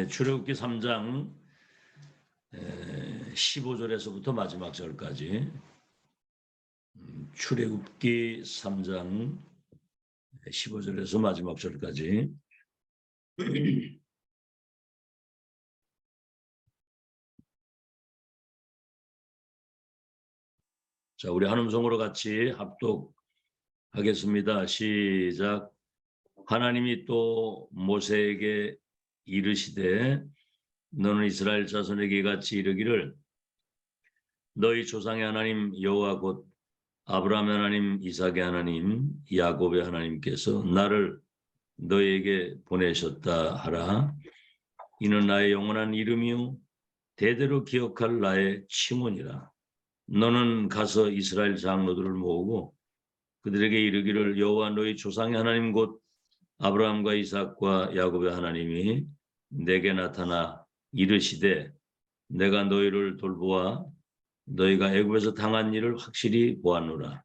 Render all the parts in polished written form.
출애굽기 3장 15절에서부터 마지막 절까지. 출애굽기 3장 15절에서 마지막 절까지. 자, 우리 한 음성으로 같이 합독하겠습니다. 시작. 하나님이 또 모세에게 이르시되 너는 이스라엘 자손에게 같이 이르기를 너희 조상의 하나님 여호와 곧 아브라함의 하나님, 이삭의 하나님, 야곱의 하나님께서 나를 너희에게 보내셨다 하라. 이는 나의 영원한 이름이요 대대로 기억할 나의 칭언이라. 너는 가서 이스라엘 장로들을 모으고 그들에게 이르기를 여호와 너희 조상의 하나님 곧 아브라함과 이삭과 야곱의 하나님이 내게 나타나 이르시되 내가 너희를 돌보아 너희가 애굽에서 당한 일을 확실히 보았노라.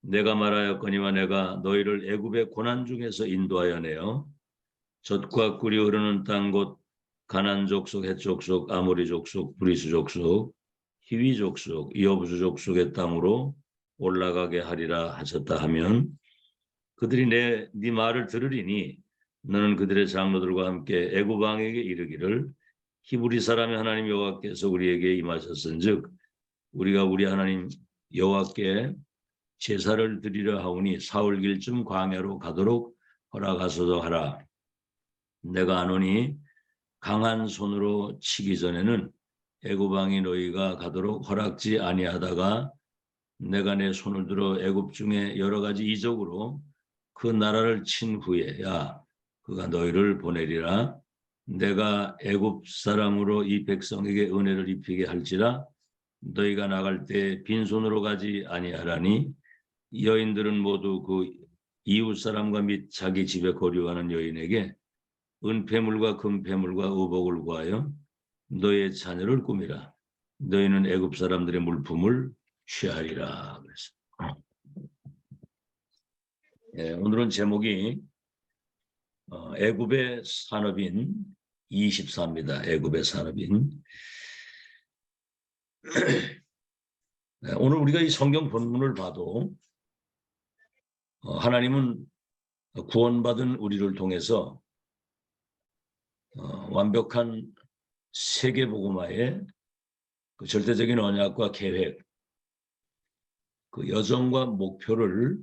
내가 말하였거니와 내가 너희를 애굽의 고난 중에서 인도하여 내어 젖과 꿀이 흐르는 땅 곧 가나안 족속, 헷 족속, 아모리 족속, 브리스 족속, 히위 족속, 여부수 족속의 땅으로 올라가게 하리라 하셨다 하면 그들이 네 말을 들으리니 너는 그들의 장로들과 함께 애굽 왕에게 이르기를 히브리 사람의 하나님 여호와께서 우리에게 임하셨은즉 우리가 우리 하나님 여호와께 제사를 드리려 하오니 사흘길쯤 광야로 가도록 허락하소서 하라. 내가 아노니 강한 손으로 치기 전에는 애굽 왕이 너희가 가도록 허락지 아니하다가 내가 내 손을 들어 애굽 중에 여러 가지 이적으로 그 나라를 친 후에야 그가 너희를 보내리라. 내가 애굽 사람으로 이 백성에게 은혜를 입히게 할지라 너희가 나갈 때 빈손으로 가지 아니하라니 여인들은 모두 그 이웃 사람과 및 자기 집에 거류하는 여인에게 은폐물과 금폐물과 의복을 구하여 너희의 자녀를 꾸미라. 너희는 애굽 사람들의 물품을 취하리라. 그래서 오늘은 제목이 애굽의 산업인 24입니다. 애굽의 산업인. 오늘 우리가 이 성경 본문을 봐도 하나님은 구원받은 우리를 통해서 완벽한 세계복음화의 그 절대적인 언약과 계획, 그 여정과 목표를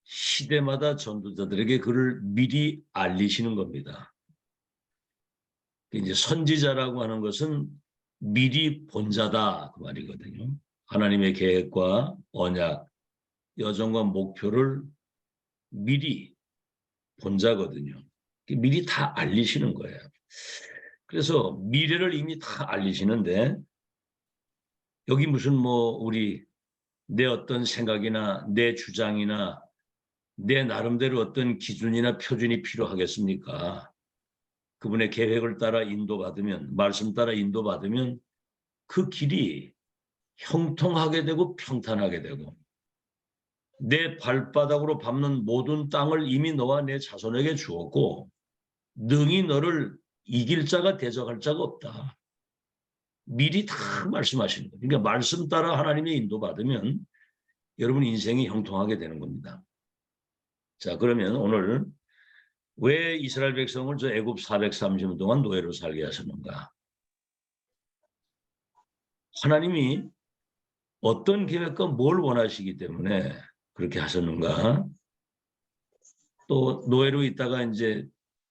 시대마다 전도자들에게 그를 미리 알리시는 겁니다. 이제 선지자라고 하는 것은 미리 본 자다 그 말이거든요. 하나님의 계획과 언약, 여정과 목표를 미리 본 자거든요. 미리 다 알리시는 거예요. 그래서 미래를 이미 다 알리시는데 여기 무슨 우리 내 어떤 생각이나 내 주장이나 내 나름대로 어떤 기준이나 표준이 필요하겠습니까? 그분의 계획을 따라 인도받으면, 말씀 따라 인도받으면 그 길이 형통하게 되고 평탄하게 되고 내 발바닥으로 밟는 모든 땅을 이미 너와 내 자손에게 주었고 능히 너를 이길 자가 대적할 자가 없다. 미리 다 말씀하시는 거예요. 그러니까 말씀 따라 하나님의 인도받으면 여러분 인생이 형통하게 되는 겁니다. 자, 그러면 오늘 왜 이스라엘 백성을 저 애굽 430년 동안 노예로 살게 하셨는가? 하나님이 어떤 계획과 뭘 원하시기 때문에 그렇게 하셨는가? 또 노예로 있다가 이제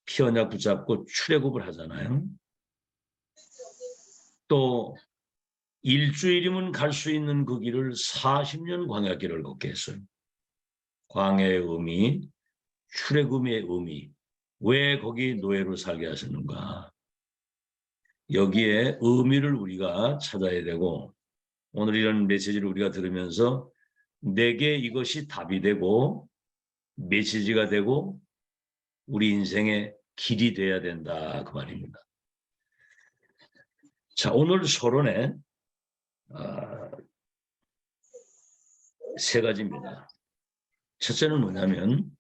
피언약 붙잡고 출애굽을 하잖아요. 또 일주일이면 갈 수 있는 그 길을 40년 광야길을 걷게 했어요. 광야의 의미, 출애굽의 의미, 왜 거기 노예로 살게 하셨는가? 여기에 의미를 우리가 찾아야 되고 오늘 이런 메시지를 우리가 들으면서 내게 이것이 답이 되고 메시지가 되고 우리 인생의 길이 돼야 된다 그 말입니다. 자, 오늘 서론에 세 가지입니다. 첫째는 뭐냐면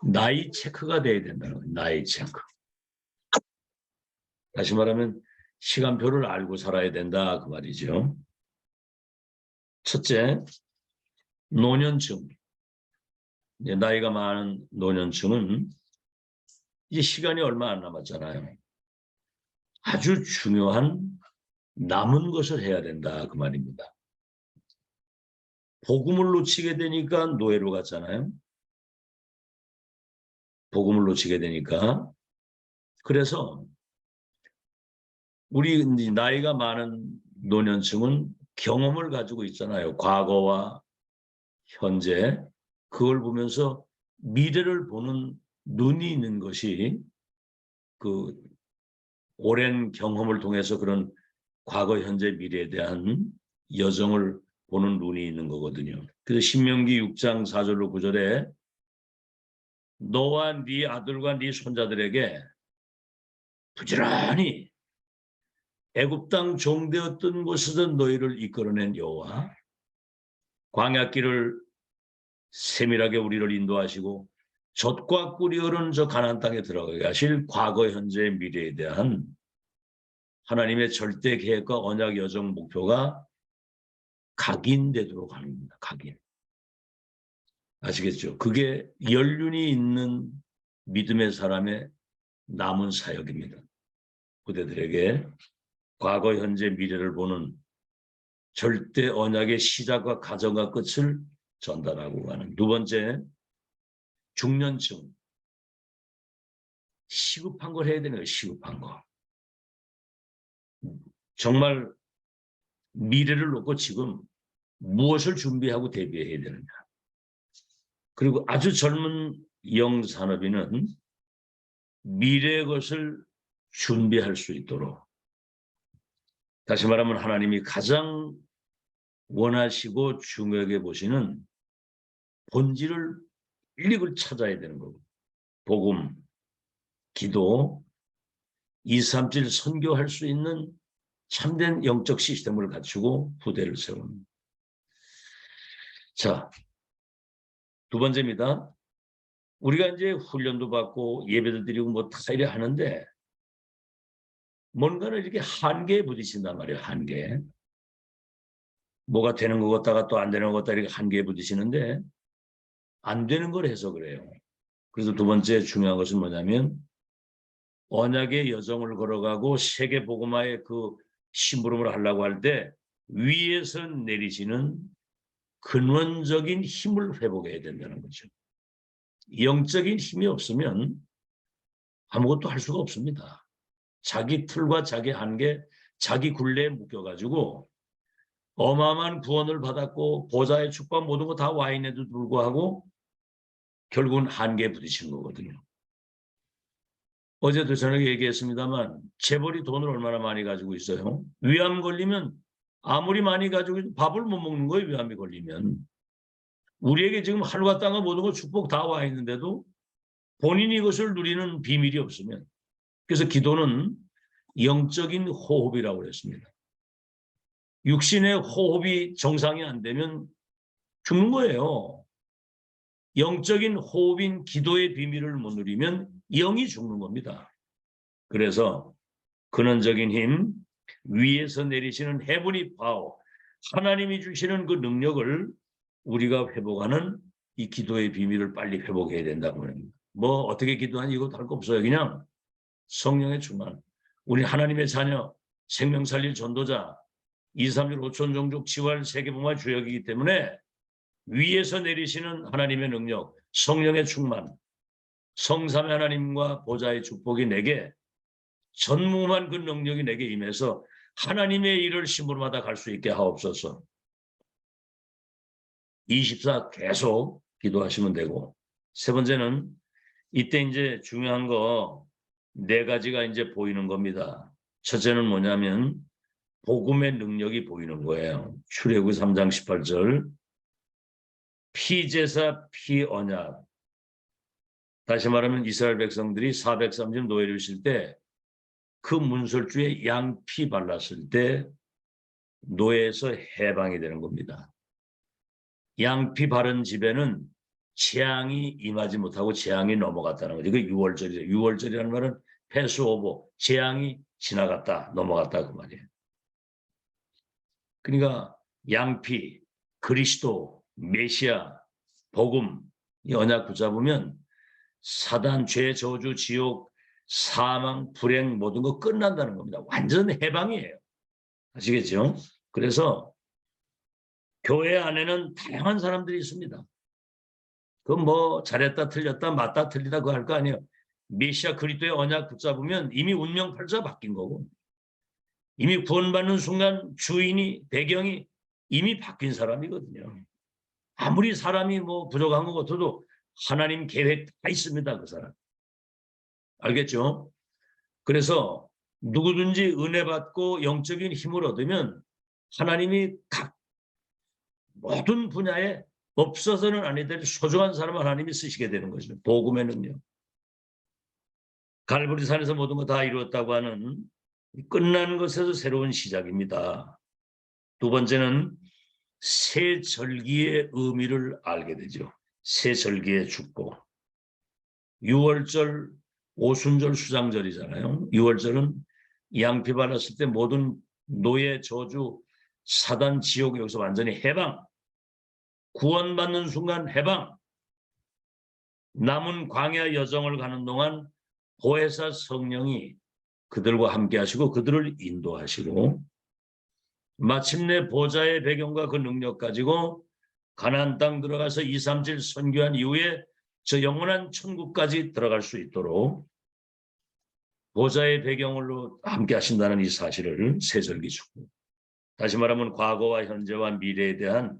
나이 체크가 돼야 된다는 거예요. 나이 체크. 다시 말하면 시간표를 알고 살아야 된다 그 말이죠. 첫째, 노년층. 나이가 많은 노년층은 이제 시간이 얼마 안 남았잖아요. 아주 중요한 남은 것을 해야 된다 그 말입니다. 복음을 놓치게 되니까 노예로 갔잖아요. 복음을 놓치게 되니까. 그래서 우리 나이가 많은 노년층은 경험을 가지고 있잖아요. 과거와 현재. 그걸 보면서 미래를 보는 눈이 있는 것이 그 오랜 경험을 통해서 그런 과거, 현재, 미래에 대한 여정을 보는 눈이 있는 거거든요. 그래서 신명기 6장 4절로 9절에 너와 네 아들과 네 손자들에게 부지런히 애굽 땅 종되었던 곳에서 너희를 이끌어낸 여호와, 광야길을 세밀하게 우리를 인도하시고 젖과 꿀이 흐르는 저 가나안 땅에 들어가게 하실 과거, 현재, 미래에 대한 하나님의 절대 계획과 언약 여정 목표가 각인되도록 하는 겁니다. 각인. 아시겠죠? 그게 연륜이 있는 믿음의 사람의 남은 사역입니다. 후대들에게 과거, 현재, 미래를 보는 절대 언약의 시작과 가정과 끝을 전달하고 가는. 두 번째, 중년층. 시급한 걸 해야 되는 거예요. 시급한 거. 정말 미래를 놓고 지금 무엇을 준비하고 대비해야 되느냐. 그리고 아주 젊은 영산업인은 미래의 것을 준비할 수 있도록, 다시 말하면 하나님이 가장 원하시고 중요하게 보시는 본질을 일찍 찾아야 되는 거고, 복음, 기도, 237 선교할 수 있는 참된 영적 시스템을 갖추고 후대를 세우는. 자, 두 번째입니다. 우리가 이제 훈련도 받고 예배도 드리고 뭐 다 이래 하는데 뭔가를 이렇게 한계에 부딪힌단 말이에요. 한계. 뭐가 되는 것 같다가 또 안 되는 것 같다 이렇게 한계에 부딪히는데 안 되는 걸 해서 그래요. 그래서 두 번째 중요한 것은 뭐냐면 언약의 여정을 걸어가고 세계 복음화의 그 심부름을 하려고 할 때 위에서 내리시는 근원적인 힘을 회복해야 된다는 거죠. 영적인 힘이 없으면 아무것도 할 수가 없습니다. 자기 틀과 자기 한계, 자기 굴레에 묶여가지고 어마어마한 구원을 받았고 보좌의 축복 모든 거 다 와 있는데도 불구하고 결국은 한계에 부딪힌 거거든요. 어제도 저녁에 얘기했습니다만 재벌이 돈을 얼마나 많이 가지고 있어요. 위암 걸리면 아무리 많이 가지고 밥을 못 먹는 거예요. 위암이 걸리면. 우리에게 지금 하늘과 땅과 모든 거 축복 다 와 있는데도 본인이 이것을 누리는 비밀이 없으면, 그래서 기도는 영적인 호흡이라고 그랬습니다. 육신의 호흡이 정상이 안 되면 죽는 거예요. 영적인 호흡인 기도의 비밀을 못 누리면 영이 죽는 겁니다. 그래서 근원적인 힘, 위에서 내리시는 헤븐리 파워, 하나님이 주시는 그 능력을 우리가 회복하는 이 기도의 비밀을 빨리 회복해야 된다고 합니다. 뭐 어떻게 기도하니 이것도 할 거 없어요. 그냥 성령의 충만. 우리 하나님의 자녀, 생명 살릴 전도자, 236 5천 종족 지활 세계복음화 주역이기 때문에 위에서 내리시는 하나님의 능력, 성령의 충만, 성삼의 하나님과 보좌의 축복이 내게 전무한 그 능력이 내게 임해서 하나님의 일을 심부름하다 갈 수 있게 하옵소서. 24 계속 기도하시면 되고, 세 번째는 이때 이제 중요한 거 네 가지가 이제 보이는 겁니다. 첫째는 뭐냐면 복음의 능력이 보이는 거예요. 출애굽기 3장 18절 피제사 피언약. 다시 말하면 이스라엘 백성들이 430 노예를 있을 때 그 문설주에 양피 발랐을 때 노예에서 해방이 되는 겁니다. 양피 바른 집에는 재앙이 임하지 못하고 재앙이 넘어갔다는 거죠. 그 6월절이죠. 6월절이라는 말은 패스오버, 재앙이 지나갔다, 넘어갔다 그 말이에요. 그러니까 양피, 그리스도, 메시아, 복음, 이 언약 붙잡으면 사단, 죄, 저주, 지옥, 사망, 불행 모든 거 끝난다는 겁니다. 완전 해방이에요. 아시겠죠? 그래서 교회 안에는 다양한 사람들이 있습니다. 그건 뭐 잘했다 틀렸다 맞다 틀리다 그거 할 거 아니에요. 메시아 그리스도의 언약 붙잡으면 이미 운명팔자 바뀐 거고 이미 구원받는 순간 주인이 배경이 이미 바뀐 사람이거든요. 아무리 사람이 뭐 부족한 것 같아도 하나님 계획 다 있습니다. 그 사람. 알겠죠? 그래서 누구든지 은혜 받고 영적인 힘을 얻으면 하나님이 각 모든 분야에 없어서는 안 될 소중한 사람을 하나님이 쓰시게 되는 거죠. 복음의 능력. 갈보리산에서 모든 거 다 이루었다고 하는 끝나는 것에서 새로운 시작입니다. 두 번째는 새 절기의 의미를 알게 되죠. 새 절기의 축복. 6월절, 오순절, 수장절이잖아요. 6월절은 양피 발랐을 때 모든 노예, 저주, 사단, 지옥 여기서 완전히 해방. 구원받는 순간 해방. 남은 광야 여정을 가는 동안 보혜사 성령이 그들과 함께 하시고 그들을 인도하시고 마침내 보좌의 배경과 그 능력 가지고 가나안 땅 들어가서 2, 3일 선교한 이후에 저 영원한 천국까지 들어갈 수 있도록 보좌의 배경으로 함께 하신다는 이 사실을 새절기 축복. 다시 말하면 과거와 현재와 미래에 대한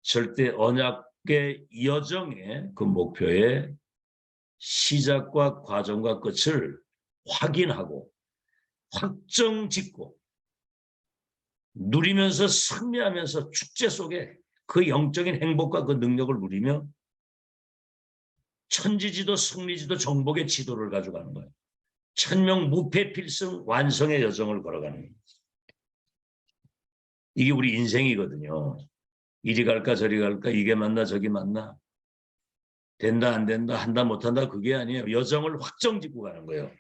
절대 언약의 여정의 그 목표의 시작과 과정과 끝을 확인하고 확정짓고 누리면서 승리하면서 축제 속에 그 영적인 행복과 그 능력을 누리며 천지지도 승리지도 정복의 지도를 가져가는 거예요. 천명 무패 필승 완성의 여정을 걸어가는 거예요. 이게 우리 인생이거든요. 이리 갈까 저리 갈까 이게 맞나 저기 맞나 된다 안 된다 한다 못한다 그게 아니에요. 여정을 확정짓고 가는 거예요.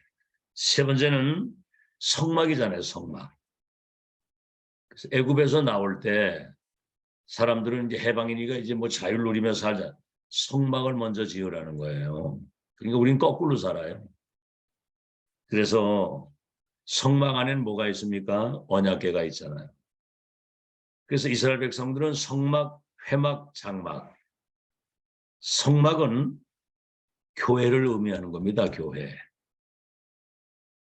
세 번째는 성막이잖아요. 성막. 그래서 애굽에서 나올 때 사람들은 이제 해방이니까 이제 뭐 자유를 누리며 살자. 성막을 먼저 지으라는 거예요. 그러니까 우린 거꾸로 살아요. 그래서 성막 안에는 뭐가 있습니까? 언약궤가 있잖아요. 그래서 이스라엘 백성들은 성막, 회막, 장막. 성막은 교회를 의미하는 겁니다. 교회.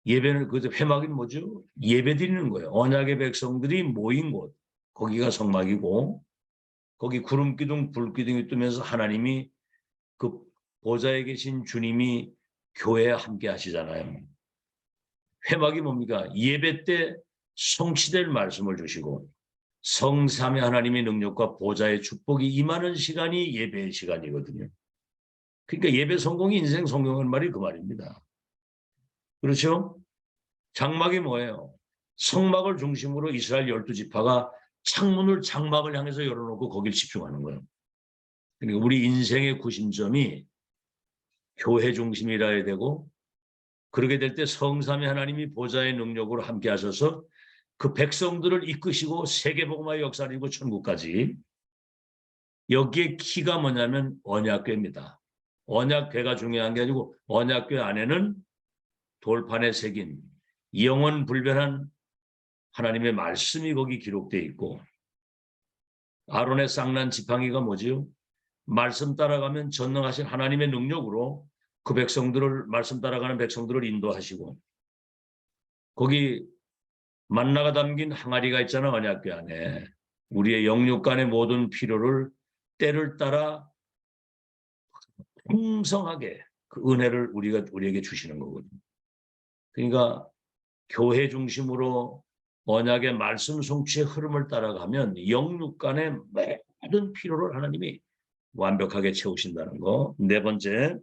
예배는 그 회막이 뭐죠? 예배 드리는 거예요. 언약의 백성들이 모인 곳. 거기가 성막이고 거기 구름 기둥, 불 기둥이 뜨면서 하나님이 그 보좌에 계신 주님이 교회에 함께 하시잖아요. 회막이 뭡니까? 예배 때 성취될 말씀을 주시고 성삼의 하나님의 능력과 보좌의 축복이 임하는 시간이 예배의 시간이거든요. 그러니까 예배 성공이 인생 성공한 말이 그 말입니다. 그렇죠? 장막이 뭐예요? 성막을 중심으로 이스라엘 12지파가 창문을 장막을 향해서 열어놓고 거길 집중하는 거예요. 그러니까 우리 인생의 구심점이 교회 중심이라 해야 되고 그렇게 될 때 성삼위 하나님이 보좌의 능력으로 함께 하셔서 그 백성들을 이끄시고 세계복음화의 역사를 이루고 천국까지 여기에 키가 뭐냐면 언약궤입니다. 언약궤가 중요한 게 아니고 언약궤 안에는 돌판에 새긴 영원 불변한 하나님의 말씀이 거기 기록되어 있고 아론의 쌍난 지팡이가 뭐지요? 말씀 따라가면 전능하신 하나님의 능력으로 그 백성들을 말씀 따라가는 백성들을 인도하시고 거기 만나가 담긴 항아리가 있잖아. 언약궤 안에 우리의 영육간의 모든 필요를 때를 따라 풍성하게 그 은혜를 우리에게 주시는 거거든요. 그러니까 교회 중심으로 언약의 말씀 성취의 흐름을 따라가면 영육간의 모든 필요를 하나님이 완벽하게 채우신다는 거. 네 번째,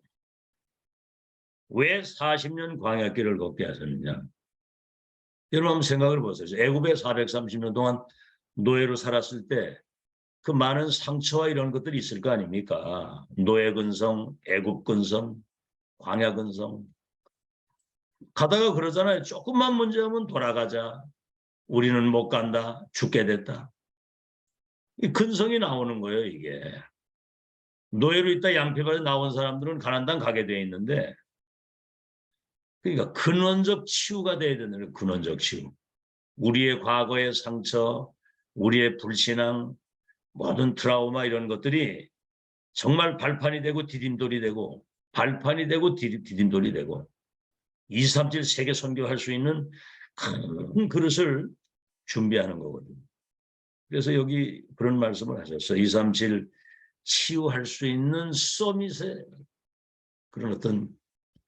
왜 40년 광야길을 걷게 하셨느냐. 여러분 한번 생각을 보세요. 애굽에 430년 동안 노예로 살았을 때 그 많은 상처와 이런 것들이 있을 거 아닙니까? 노예 근성, 애굽 근성, 광야 근성. 가다가 그러잖아요. 조금만 문제하면 돌아가자. 우리는 못 간다. 죽게 됐다. 이 근성이 나오는 거예요, 이게. 노예로 있다 양피바에 나온 사람들은 가나안 땅 가게 돼 있는데, 그러니까 근원적 치유가 돼야 되는 거예요. 근원적 치유. 우리의 과거의 상처, 우리의 불신앙, 모든 트라우마 이런 것들이 정말 발판이 되고 디딤돌이 되고, 발판이 되고 디딤돌이 되고 237 세계 선교할 수 있는 큰 그릇을 준비하는 거거든요. 그래서 여기 그런 말씀을 하셨어요. 237 치유할 수 있는 서밋의 그런 어떤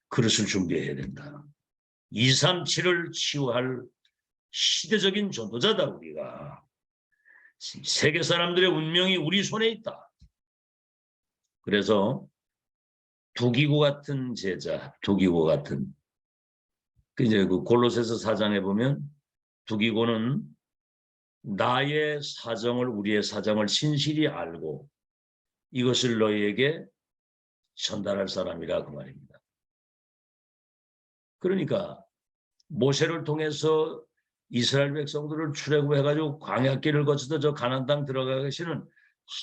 그릇을 준비해야 된다. 237을 치유할 시대적인 전도자다 우리가. 세계 사람들의 운명이 우리 손에 있다. 그래서 두기고 같은 제자, 두기고 같은. 이제 그 골로새서 4장에 보면 두기고는 나의 사정을, 우리의 사정을 신실히 알고 이것을 너희에게 전달할 사람이라 그 말입니다. 그러니까 모세를 통해서 이스라엘 백성들을 출애굽해가지고 광야길을 거쳐서 저 가나안 땅 들어가 계시는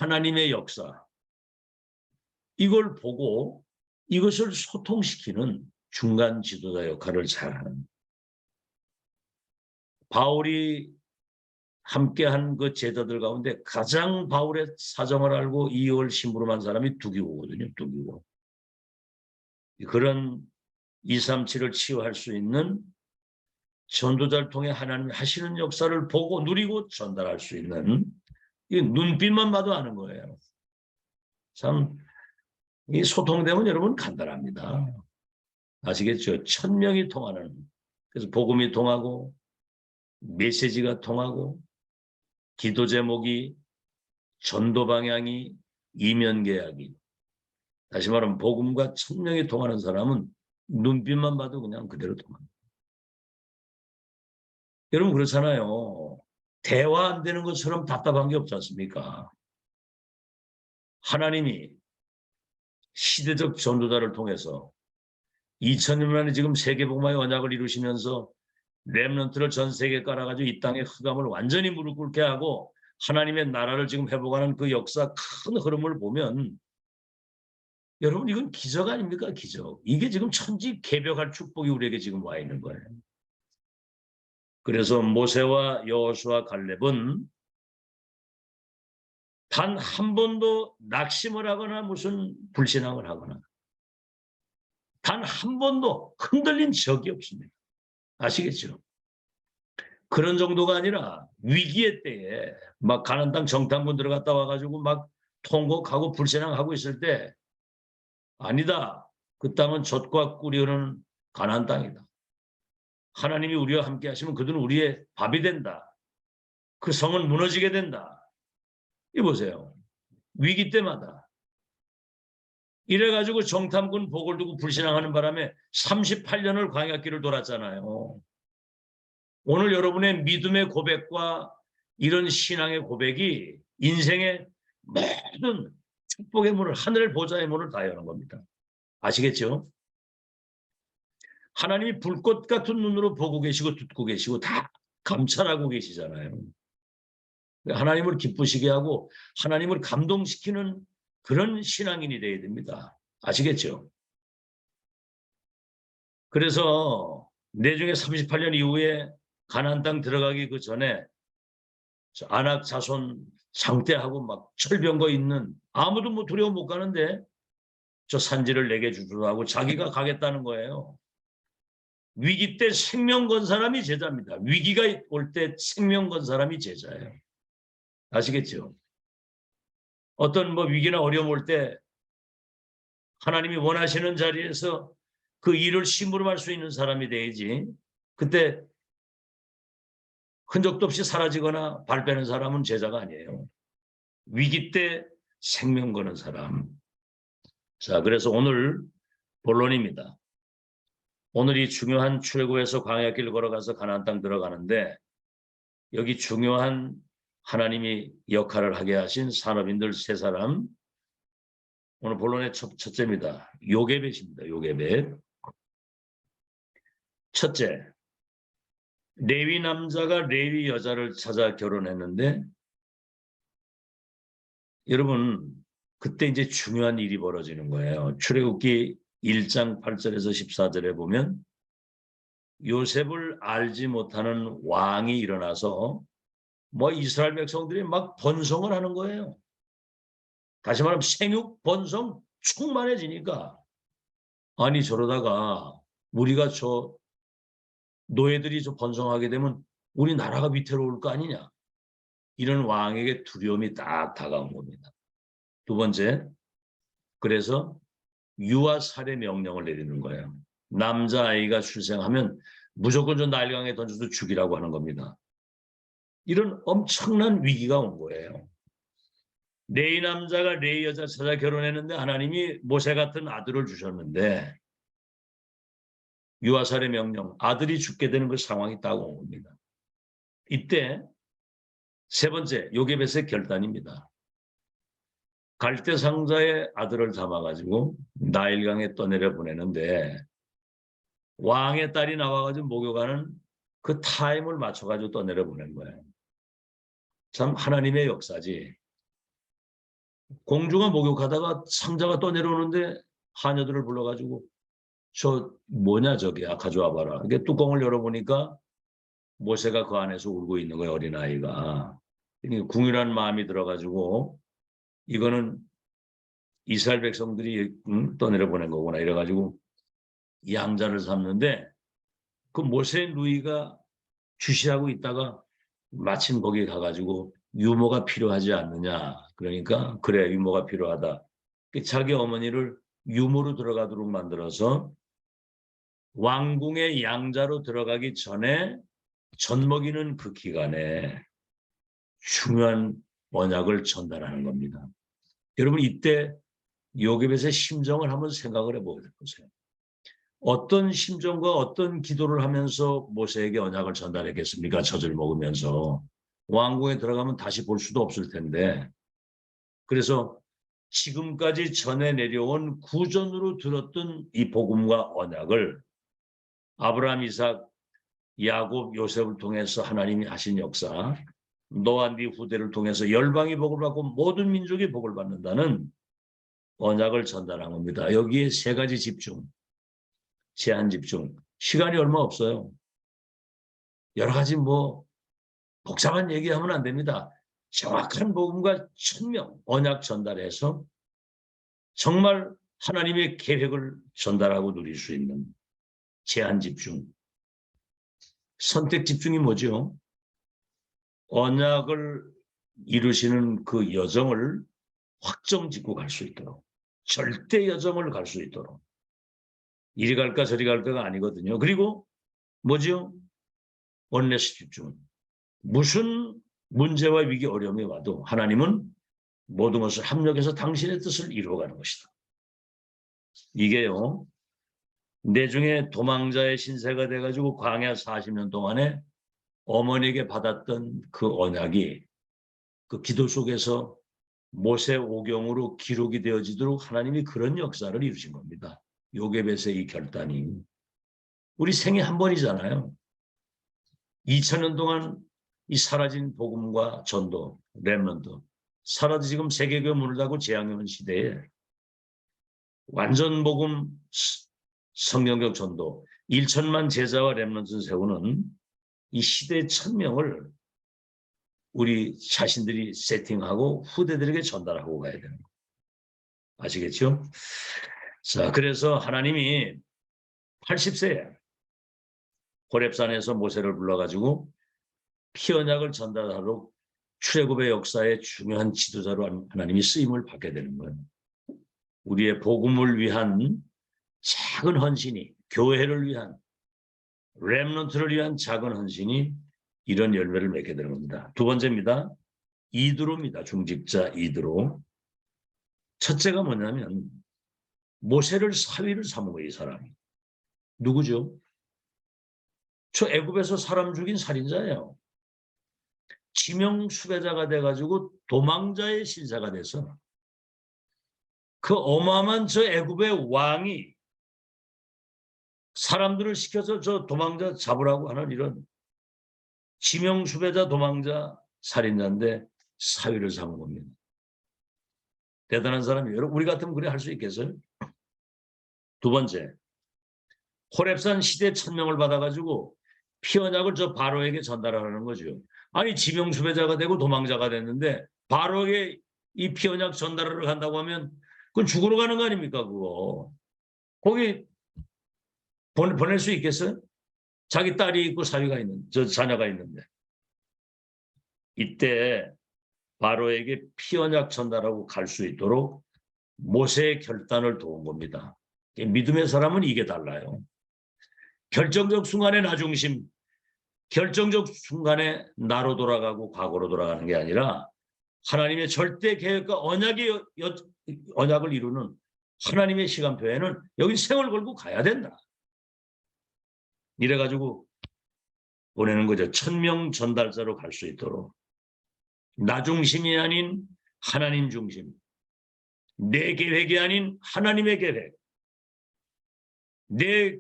하나님의 역사, 이걸 보고 이것을 소통시키는 중간 지도자 역할을 잘하는, 바울이 함께한 그 제자들 가운데 가장 바울의 사정을 알고 이역을 심부름한 사람이 두기고거든요. 두기고. 그런 237을 치유할 수 있는 전도자를 통해 하나님이 하시는 역사를 보고 누리고 전달할 수 있는, 이 눈빛만 봐도 아는 거예요. 참 이 소통되면 여러분 간단합니다. 아시겠죠? 1000명이 통하는, 그래서 복음이 통하고 메시지가 통하고 기도 제목이, 전도 방향이, 이면 계약이, 다시 말하면 복음과 1000명이 통하는 사람은 눈빛만 봐도 그냥 그대로 통합니다. 여러분 그렇잖아요. 대화 안 되는 것처럼 답답한 게 없지 않습니까? 하나님이 시대적 전도자를 통해서 2000년 만에 지금 세계복음화의 언약을 이루시면서 렘넌트를 전 세계에 깔아가지고 이 땅의 흑암을 완전히 무릎 꿇게 하고 하나님의 나라를 지금 회복하는 그 역사 큰 흐름을 보면 여러분 이건 기적 아닙니까? 기적. 이게 지금 천지 개벽할 축복이 우리에게 지금 와 있는 거예요. 그래서 모세와 여호수아 갈렙은 단 한 번도 낙심을 하거나 무슨 불신앙을 하거나 단 한 번도 흔들린 적이 없습니다. 아시겠죠? 그런 정도가 아니라 위기의 때에 막 가나안 땅 정탐군 들어갔다 와가지고 막 통곡하고 불신앙하고 있을 때 아니다. 그 땅은 젖과 꿀이 흐르는 가나안 땅이다. 하나님이 우리와 함께 하시면 그들은 우리의 밥이 된다. 그 성은 무너지게 된다. 이 보세요. 위기 때마다. 이래가지고 정탐군 복을 두고 불신앙하는 바람에 38년을 광야길을 돌았잖아요. 오늘 여러분의 믿음의 고백과 이런 신앙의 고백이 인생의 모든 축복의 문을, 하늘 보좌의 문을 다 여는 겁니다. 아시겠죠? 하나님이 불꽃 같은 눈으로 보고 계시고 듣고 계시고 다 감찰하고 계시잖아요. 하나님을 기쁘시게 하고 하나님을 감동시키는 그런 신앙인이 되어야 됩니다. 아시겠죠? 그래서 내중에 38년 이후에 가나안 땅 들어가기 그 전에 아낙 자손 상대하고 막 철병거 있는, 아무도 뭐 두려워 못 가는데 저 산지를 내게 주소하고 자기가 가겠다는 거예요. 위기 때 생명 건 사람이 제자입니다. 위기가 올 때 생명 건 사람이 제자예요. 아시겠죠? 어떤 뭐 위기나 어려움 올 때 하나님이 원하시는 자리에서 그 일을 심부름할 수 있는 사람이 돼야지. 그때 흔적도 없이 사라지거나 발 빼는 사람은 제자가 아니에요. 위기 때 생명 거는 사람. 자, 그래서 오늘 본론입니다. 오늘 이 중요한 출애굽에서 광야길 걸어가서 가나안 땅 들어가는데 여기 중요한 하나님이 역할을 하게 하신 산업인들 세 사람, 오늘 본론의 첫째입니다. 요게벳입니다. 요게벳. 첫째, 레위 남자가 레위 여자를 찾아 결혼했는데 여러분 그때 이제 중요한 일이 벌어지는 거예요. 출애굽기 1장 8절에서 14절에 보면 요셉을 알지 못하는 왕이 일어나서 뭐 이스라엘 백성들이 막 번성을 하는 거예요. 다시 말하면 생육 번성 충만해지니까 아니 저러다가 우리가 저 노예들이 저 번성하게 되면 우리 나라가 위태로울 거 아니냐. 이런 왕에게 두려움이 딱 다가온 겁니다. 두 번째, 그래서 유아 살해 명령을 내리는 거예요. 남자아이가 출생하면 무조건 저 나일강에 던져서 죽이라고 하는 겁니다. 이런 엄청난 위기가 온 거예요. 레위 남자가 레위 여자 찾아 결혼했는데 하나님이 모세 같은 아들을 주셨는데 유아 살해 명령, 아들이 죽게 되는 그 상황이 딱 온 겁니다. 이때 세 번째, 요게벳의 결단입니다. 갈대 상자에 아들을 담아가지고 나일강에 떠내려 보내는데 왕의 딸이 나와가지고 목욕하는 그 타임을 맞춰가지고 떠내려 보낸 거예요. 참 하나님의 역사지. 공주가 목욕하다가 상자가 떠내려오는데 하녀들을 불러가지고 저 뭐냐 저기야 가져와 봐라. 이게 뚜껑을 열어보니까 모세가 그 안에서 울고 있는 거예요. 어린아이가. 궁일한 마음이 들어가지고 이거는 이스라엘 백성들이 떠내려 보낸 거구나 이래가지고 양자를 삼는데 그 모세 누이가 주시하고 있다가 마침 거기 가가지고 유모가 필요하지 않느냐. 그러니까 그래 유모가 필요하다. 자기 어머니를 유모로 들어가도록 만들어서 왕궁의 양자로 들어가기 전에 젖먹이는 그 기간에 중요한 언약을 전달하는 겁니다. 여러분 이때 요게벳의 심정을 한번 생각을 해보세요. 어떤 심정과 어떤 기도를 하면서 모세에게 언약을 전달했겠습니까? 젖을 먹으면서. 왕궁에 들어가면 다시 볼 수도 없을 텐데. 그래서 지금까지 전해 내려온 구전으로 들었던 이 복음과 언약을 아브라함, 이삭, 야곱, 요셉을 통해서 하나님이 하신 역사, 너와 네 후대를 통해서 열방이 복을 받고 모든 민족이 복을 받는다는 언약을 전달한 겁니다. 여기에 세 가지 집중, 제한 집중. 시간이 얼마 없어요. 여러 가지 뭐 복잡한 얘기하면 안 됩니다. 정확한 복음과 천명, 언약 전달해서 정말 하나님의 계획을 전달하고 누릴 수 있는 제한 집중. 선택 집중이 뭐죠? 언약을 이루시는 그 여정을 확정 짓고 갈 수 있도록, 절대 여정을 갈 수 있도록. 이리 갈까 저리 갈까가 아니거든요. 그리고 뭐죠? 원내스 집중. 무슨 문제와 위기 어려움이 와도 하나님은 모든 것을 합력해서 당신의 뜻을 이루어가는 것이다. 이게요. 내중에 도망자의 신세가 돼가지고 광야 40년 동안에 어머니에게 받았던 그 언약이 그 기도 속에서 모세 오경으로 기록이 되어지도록 하나님이 그런 역사를 이루신 겁니다. 요게벳의 이 결단이. 우리 생애 한 번이잖아요. 2000년 동안 이 사라진 복음과 전도, 렘넌트, 사라져 지금 세계교회 문을 닫고 재앙이 오는 시대에 완전 복음, 성경적 전도, 1천만 제자와 렘넌트를 세우는 이 시대의 천명을 우리 자신들이 세팅하고 후대들에게 전달하고 가야 되는 거예요. 아시겠죠? 자, 그래서 하나님이 80세에 호렙산에서 모세를 불러가지고 피언약을 전달하도록 출애굽의 역사의 중요한 지도자로 하나님이 쓰임을 받게 되는 거예요. 우리의 복음을 위한 작은 헌신이, 교회를 위한, 렘넌트를 위한 작은 헌신이 이런 열매를 맺게 되는 겁니다. 두 번째입니다. 이드로입니다. 중직자 이드로. 첫째가 뭐냐면 모세를 사위를 삼은 거예요. 이 사람이. 누구죠? 저 애굽에서 사람 죽인 살인자예요. 지명 수배자가 돼가지고 도망자의 신사가 돼서 그 어마어마한 저 애굽의 왕이 사람들을 시켜서 저 도망자 잡으라고 하는 이런 지명수배자, 도망자, 살인자인데 사위를 삼은 겁니다. 대단한 사람이에요. 여러분, 우리 같으면 그래 할 수 있겠어요? 두 번째, 호렙산 시대 천명을 받아가지고 피언약을 저 바로에게 전달하는 거죠. 아니 지명수배자가 되고 도망자가 됐는데 바로에게 이 피언약 전달을 간다고 하면 그건 죽으러 가는 거 아닙니까? 그거 거기 보낼 수 있겠어요? 자기 딸이 있고 사위가 있는 저 자녀가 있는데 이때 바로에게 피언약 전달하고 갈 수 있도록 모세의 결단을 도운 겁니다. 믿음의 사람은 이게 달라요. 결정적 순간에 나 중심, 결정적 순간에 나로 돌아가고 과거로 돌아가는 게 아니라 하나님의 절대 계획과 언약을 이루는 하나님의 시간표에는 여기 세월 걸고 가야 된다. 이래가지고 보내는 거죠. 천명 전달자로 갈 수 있도록. 나 중심이 아닌 하나님 중심. 내 계획이 아닌 하나님의 계획. 내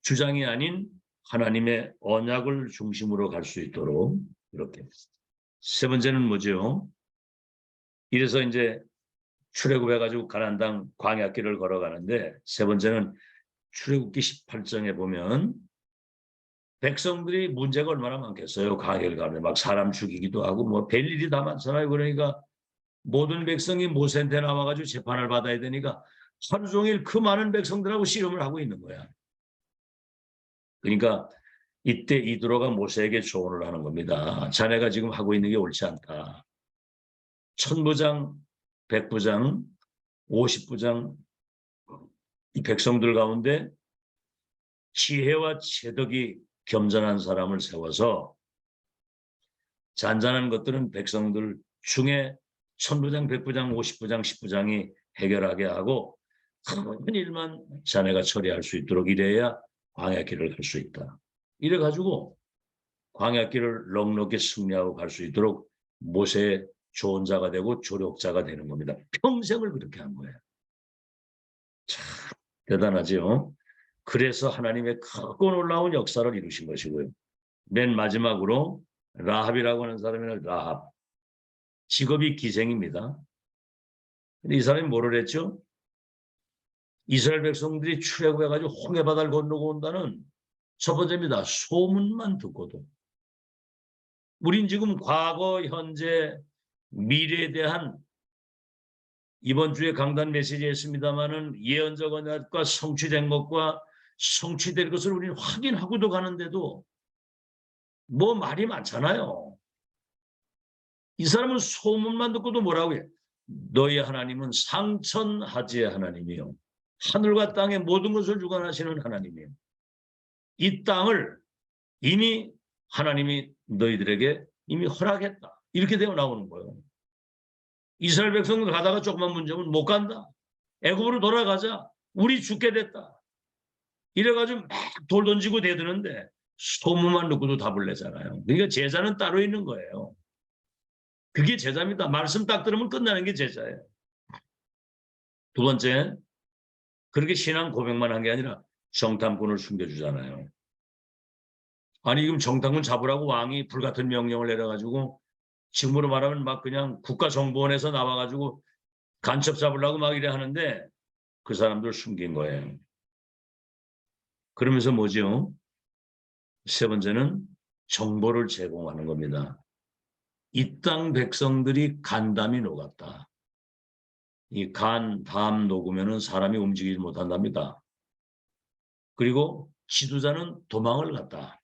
주장이 아닌 하나님의 언약을 중심으로 갈 수 있도록 이렇게. 세 번째는 뭐죠? 이래서 이제 출애굽해가지고 가나안 땅 광야길을 걸어가는데 세 번째는 출애굽기 18장에 보면 백성들이 문제가 얼마나 많겠어요. 광야를 가는데 막 사람 죽이기도 하고 뭐 별일이 다 많잖아요. 그러니까 모든 백성이 모세한테 나와가지고 재판을 받아야 되니까 하루 종일 그 많은 백성들하고 씨름을 하고 있는 거야. 그러니까 이때 이드로가 모세에게 조언을 하는 겁니다. 자네가 지금 하고 있는 게 옳지 않다. 천부장, 백부장, 50부장 이 백성들 가운데 지혜와 체덕이 겸손한 사람을 세워서 잔잔한 것들은 백성들 중에 천부장, 백부장, 50부장, 10부장이 해결하게 하고 큰 일만 자네가 처리할 수 있도록 이래야 광야길을 갈 수 있다. 이래가지고 광야길을 넉넉히 승리하고 갈 수 있도록 모세의 조언자가 되고 조력자가 되는 겁니다. 평생을 그렇게 한 거예요. 참 대단하죠. 그래서 하나님의 크고 놀라운 역사를 이루신 것이고요. 맨 마지막으로 라합이라고 하는 사람이 라합. 직업이 기생입니다. 근데 이 사람이 뭐를 했죠? 이스라엘 백성들이 출애굽해가지고 홍해바다를 건너고 온다는 첫 번째입니다. 소문만 듣고도. 우린 지금 과거, 현재, 미래에 대한 이번 주에 강단 메시지 했습니다마는 예언적 언약과 성취된 것과 성취될 것을 우리는 확인하고도 가는데도 뭐 말이 많잖아요. 이 사람은 소문만 듣고도 뭐라고 해? 너희 하나님은 상천하지의 하나님이요. 하늘과 땅의 모든 것을 주관하시는 하나님이에요. 이 땅을 이미 하나님이 너희들에게 이미 허락했다. 이렇게 되어 나오는 거예요. 이스라엘 백성들 가다가 조금만 문제면 못 간다. 애굽으로 돌아가자. 우리 죽게 됐다. 이래가지고 막 돌 던지고 대드는데 소문만 듣고도 답을 내잖아요. 그러니까 제자는 따로 있는 거예요. 그게 제자입니다. 말씀 딱 들으면 끝나는 게 제자예요. 두 번째, 그렇게 신앙 고백만 한 게 아니라 정탐꾼을 숨겨주잖아요. 아니 지금 정탐꾼 잡으라고 왕이 불같은 명령을 내려가지고 지금으로 말하면 막 그냥 국가정보원에서 나와가지고 간첩 잡으려고 막 이래 하는데 그 사람들 숨긴 거예요. 그러면서 뭐죠? 세 번째는 정보를 제공하는 겁니다. 이 땅 백성들이 간담이 녹았다. 이 간, 담 녹으면 사람이 움직이지 못한답니다. 그리고 지도자는 도망을 갔다.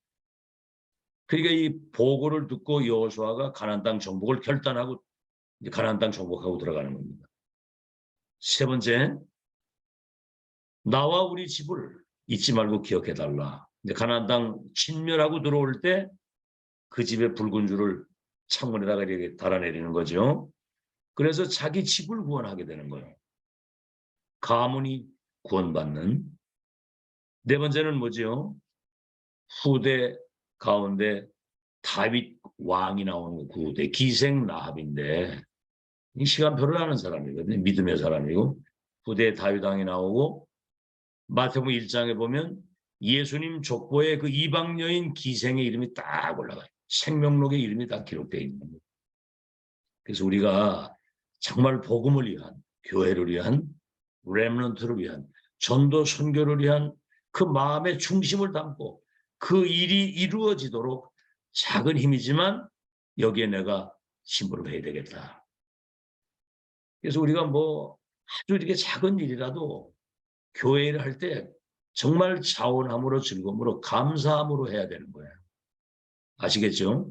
그러니까 이 보고를 듣고 여호수아가 가나안 땅 정복을 결단하고 가나안 땅 정복하고 들어가는 겁니다. 세 번째, 나와 우리 집을 잊지 말고 기억해달라. 가나안 땅 진멸하고 들어올 때 그 집에 붉은 줄을 창문에다가 이렇게 달아내리는 거죠. 그래서 자기 집을 구원하게 되는 거예요. 가문이 구원받는. 네 번째는 뭐죠? 후대 가운데 다윗 왕이 나오는 그 후대 기생 라합인데 이 시간표를 아는 사람이거든요. 믿음의 사람이고 후대 다윗 왕이 나오고 마태복음 1장에 보면 예수님 족보에 그 이방 여인 기생의 이름이 딱 올라가요. 생명록에 이름이 다 기록되어 있는 겁니다. 그래서 우리가 정말 복음을 위한, 교회를 위한, 렘넌트를 위한, 전도 선교를 위한 그 마음의 중심을 담고 그 일이 이루어지도록 작은 힘이지만 여기에 내가 심부름 해야 되겠다. 그래서 우리가 뭐 아주 이렇게 작은 일이라도 교회 일을 할 때 정말 자원함으로 즐거움으로 감사함으로 해야 되는 거예요. 아시겠죠?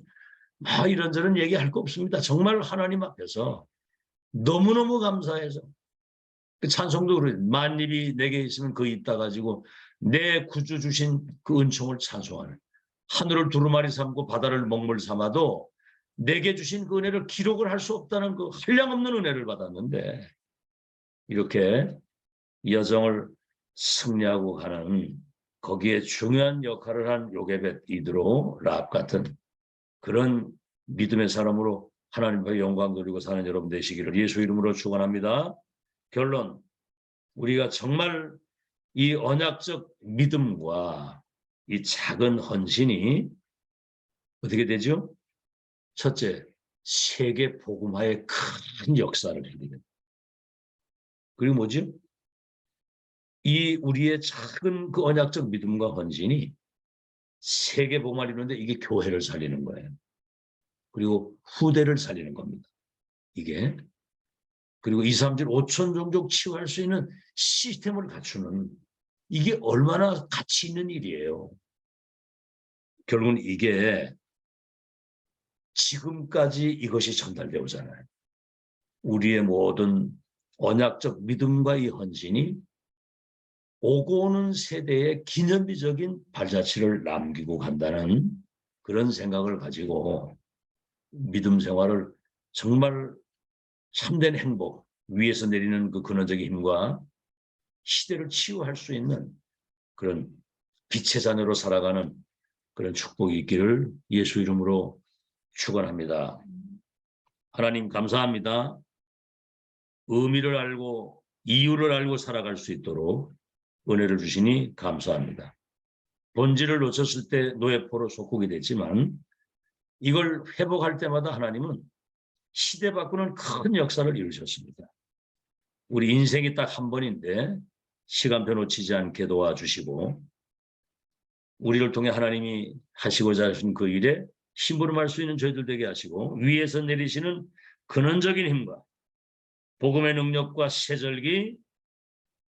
이런저런 얘기할 거 없습니다. 정말 하나님 앞에서 너무너무 감사해서 그 찬송도 그래요. 만입이 내게 있으면 그 있다 가지고 내 구주 주신 그 은총을 찬송하는, 하늘을 두루마리 삼고 바다를 먹물 삼아도 내게 주신 그 은혜를 기록을 할 수 없다는 그 한량없는 은혜를 받았는데 이렇게 여정을 승리하고 가는 거기에 중요한 역할을 한 요게벳, 이드로, 라합 같은 그런 믿음의 사람으로 하나님의 영광 돌리고 사는 여러분 되시기를 예수 이름으로 축원합니다. 결론, 우리가 정말 이 언약적 믿음과 이 작은 헌신이 어떻게 되죠? 첫째, 세계 복음화의 큰 역사를 하게 됩니다. 그리고 뭐죠? 이 우리의 작은 그 언약적 믿음과 헌신이 세계 복음화를 이루는데 이게 교회를 살리는 거예요. 그리고 후대를 살리는 겁니다. 이게. 그리고 2, 3질 5천 종족 치유할 수 있는 시스템을 갖추는 이게 얼마나 가치 있는 일이에요. 결국은 이게 지금까지 이것이 전달되어 오잖아요. 우리의 모든 언약적 믿음과 이 헌신이 오고 오는 세대에 기념비적인 발자취를 남기고 간다는 그런 생각을 가지고 믿음 생활을 정말 참된 행복, 위에서 내리는 그 근원적인 힘과 시대를 치유할 수 있는 그런 빛의 자녀로 살아가는 그런 축복이 있기를 예수 이름으로 축원합니다. 하나님 감사합니다. 의미를 알고 이유를 알고 살아갈 수 있도록 은혜를 주시니 감사합니다. 본질을 놓쳤을 때 노예포로 속국이 됐지만 이걸 회복할 때마다 하나님은 시대 바꾸는 큰 역사를 이루셨습니다. 우리 인생이 딱 한 번인데 시간표 놓치지 않게 도와주시고 우리를 통해 하나님이 하시고자 하신 그 일에 심부름할 수 있는 저희들 되게 하시고 위에서 내리시는 근원적인 힘과 복음의 능력과 세절기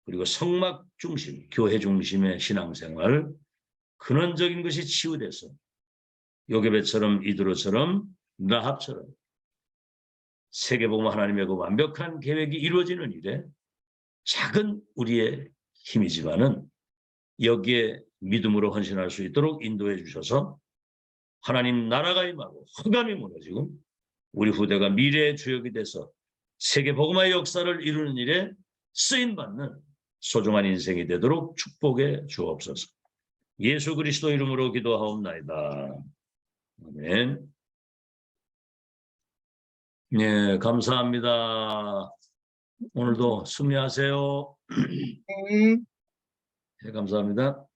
그리고 성막 중심, 교회 중심의 신앙생활 근원적인 것이 치유돼서 요게벳처럼 이드로처럼 라합처럼 세계복음 하나님의 그 완벽한 계획이 이루어지는 일에 작은 우리의 힘이지만은 여기에 믿음으로 헌신할 수 있도록 인도해 주셔서 하나님 나라가 임하고 흑암이 무너지고 우리 후대가 미래의 주역이 돼서 세계복음화의 역사를 이루는 일에 쓰임받는 소중한 인생이 되도록 축복해 주옵소서. 예수 그리스도 이름으로 기도하옵나이다. 아멘. 네, 감사합니다. 오늘도 승리하세요. 네, 감사합니다.